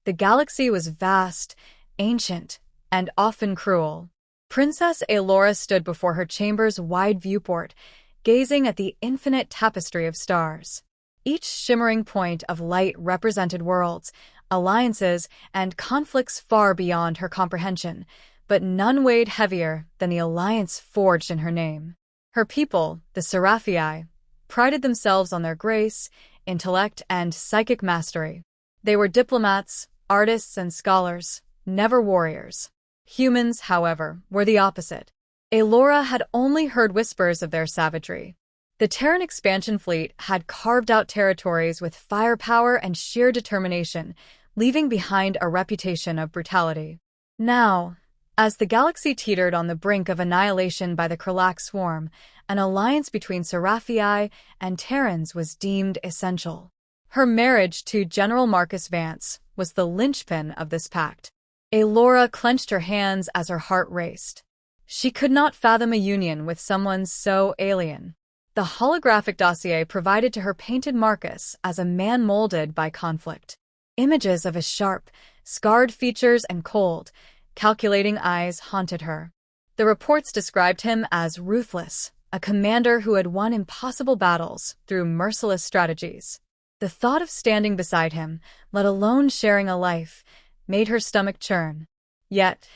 The galaxy was vast, ancient, and often cruel. Princess Aelora stood before her chamber's wide viewport, gazing at the infinite tapestry of stars. Each shimmering point of light represented worlds, alliances, and conflicts far beyond her comprehension, but none weighed heavier than the alliance forged in her name. Her people, the Seraphii, prided themselves on their grace, intellect, and psychic mastery. They were diplomats, artists, and scholars, never warriors. Humans, however, were the opposite. Aelora had only heard whispers of their savagery. The Terran expansion fleet had carved out territories with firepower and sheer determination, leaving behind a reputation of brutality. Now, as the galaxy teetered on the brink of annihilation by the Krelax Swarm, an alliance between Seraphii and Terrans was deemed essential. Her marriage to General Marcus Vance was the linchpin of this pact. Aelora clenched her hands as her heart raced. She could not fathom a union with someone so alien. The holographic dossier provided to her painted Marcus as a man molded by conflict. Images of his sharp, scarred features and cold, calculating eyes haunted her. The reports described him as ruthless, a commander who had won impossible battles through merciless strategies. The thought of standing beside him, let alone sharing a life, made her stomach churn. Yet,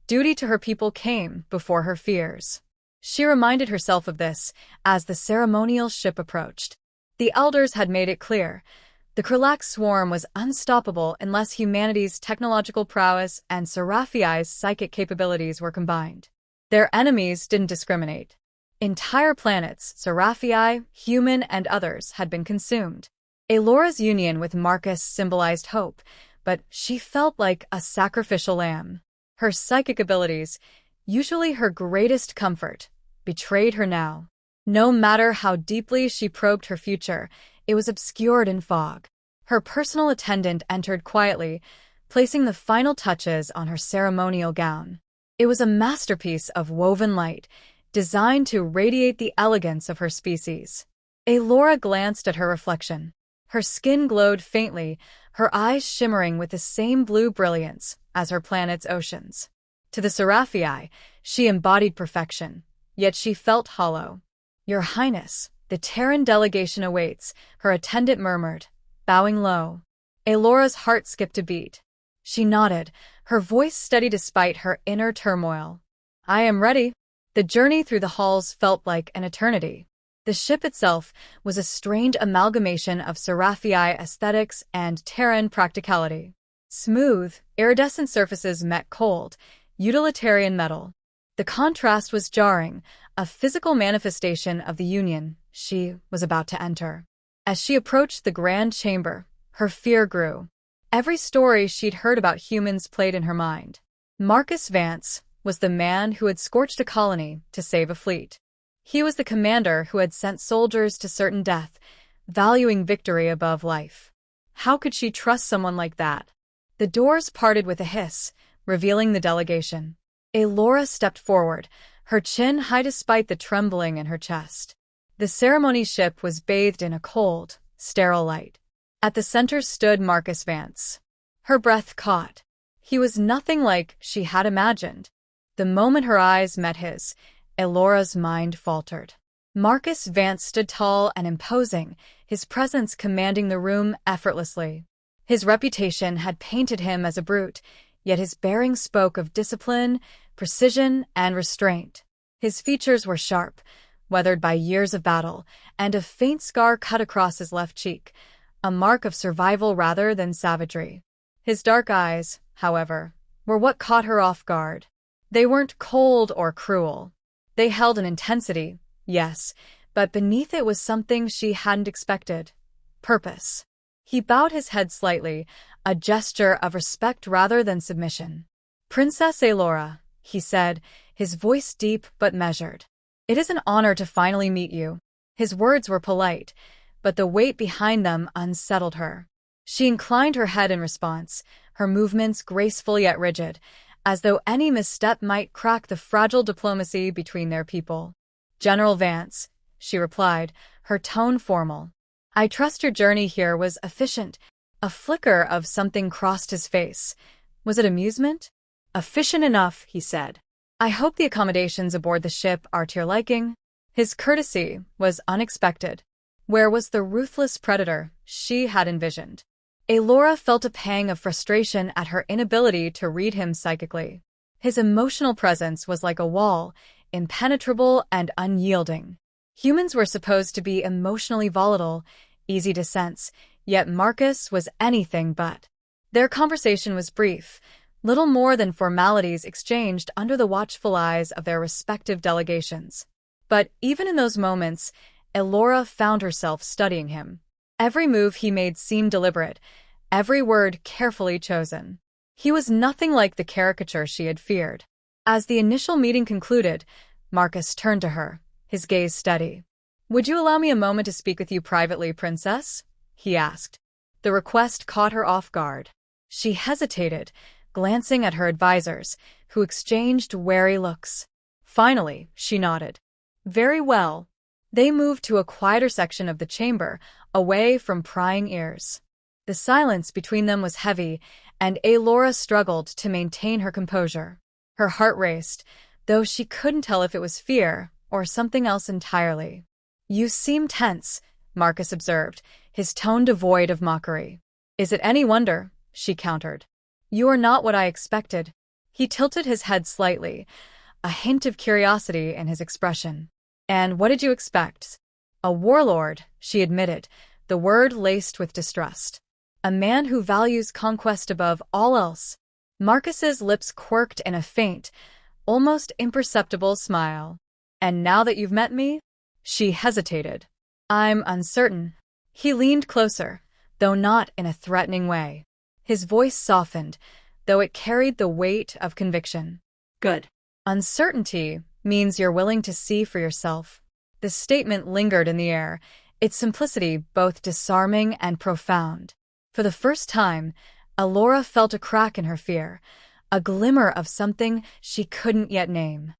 duty to her people came before her fears. She reminded herself of this as the ceremonial ship approached. The elders had made it clear. The Krelax Swarm was unstoppable unless humanity's technological prowess and Seraphii's psychic capabilities were combined. Their enemies didn't discriminate. Entire planets, Seraphii, human, and others, had been consumed. Aelora's union with Marcus symbolized hope, but she felt like a sacrificial lamb. Her psychic abilities, usually her greatest comfort, betrayed her now. No matter how deeply she probed her future, it was obscured in fog. Her personal attendant entered quietly, placing the final touches on her ceremonial gown. It was a masterpiece of woven light, designed to radiate the elegance of her species. Aelora glanced at her reflection. Her skin glowed faintly, her eyes shimmering with the same blue brilliance as her planet's oceans. To the Seraphii, she embodied perfection, yet she felt hollow. "Your Highness, the Terran delegation awaits," her attendant murmured, bowing low. Aelora's heart skipped a beat. She nodded, her voice steady despite her inner turmoil. "I am ready." The journey through the halls felt like an eternity. The ship itself was a strange amalgamation of Seraphii aesthetics and Terran practicality. Smooth, iridescent surfaces met cold, utilitarian metal. The contrast was jarring, a physical manifestation of the union she was about to enter. As she approached the grand chamber, her fear grew. Every story she'd heard about humans played in her mind. Marcus Vance was the man who had scorched a colony to save a fleet. He was the commander who had sent soldiers to certain death, valuing victory above life. How could she trust someone like that? The doors parted with a hiss, revealing the delegation. Aelora stepped forward, her chin high despite the trembling in her chest. The ceremony ship was bathed in a cold, sterile light. At the center stood Marcus Vance. Her breath caught. He was nothing like she had imagined. The moment her eyes met his, Aelora's mind faltered. Marcus Vance stood tall and imposing, his presence commanding the room effortlessly. His reputation had painted him as a brute, yet his bearing spoke of discipline, precision, and restraint. His features were sharp, weathered by years of battle, and a faint scar cut across his left cheek, a mark of survival rather than savagery. His dark eyes, however, were what caught her off guard. They weren't cold or cruel. They held an intensity, yes, but beneath it was something she hadn't expected. Purpose. He bowed his head slightly, a gesture of respect rather than submission. "Princess Aelora," he said, his voice deep but measured. "It is an honor to finally meet you." His words were polite, but the weight behind them unsettled her. She inclined her head in response, her movements graceful yet rigid, as though any misstep might crack the fragile diplomacy between their people. "General Vance," she replied, her tone formal. "I trust your journey here was efficient." A flicker of something crossed his face. Was it amusement? Efficient enough, he said. I hope the accommodations aboard the ship are to your liking. His courtesy was unexpected. Where was the ruthless predator she had envisioned? Aelora felt a pang of frustration at her inability to read him psychically. His emotional presence was like a wall, impenetrable and unyielding. Humans were supposed to be emotionally volatile, easy to sense, yet Marcus was anything but. Their conversation was brief, little more than formalities exchanged under the watchful eyes of their respective delegations. But even in those moments, Aelora found herself studying him. Every move he made seemed deliberate, every word carefully chosen. He was nothing like the caricature she had feared. As the initial meeting concluded, Marcus turned to her, his gaze steady. "Would you allow me a moment to speak with you privately, Princess?" he asked. The request caught her off guard. She hesitated, glancing at her advisors, who exchanged wary looks. Finally, she nodded. Very well. They moved to a quieter section of the chamber, away from prying ears. The silence between them was heavy, and Aelora struggled to maintain her composure. Her heart raced, though she couldn't tell if it was fear or something else entirely. You seem tense, Marcus observed, his tone devoid of mockery. Is it any wonder? She countered. You are not what I expected. He tilted his head slightly, a hint of curiosity in his expression. And what did you expect? A warlord, she admitted, the word laced with distrust. A man who values conquest above all else. Marcus's lips quirked in a faint, almost imperceptible smile. And now that you've met me? She hesitated. I'm uncertain. He leaned closer, though not in a threatening way. His voice softened, though it carried the weight of conviction. Good. Uncertainty means you're willing to see for yourself. The statement lingered in the air, its simplicity both disarming and profound. For the first time, Aelora felt a crack in her fear, a glimmer of something she couldn't yet name.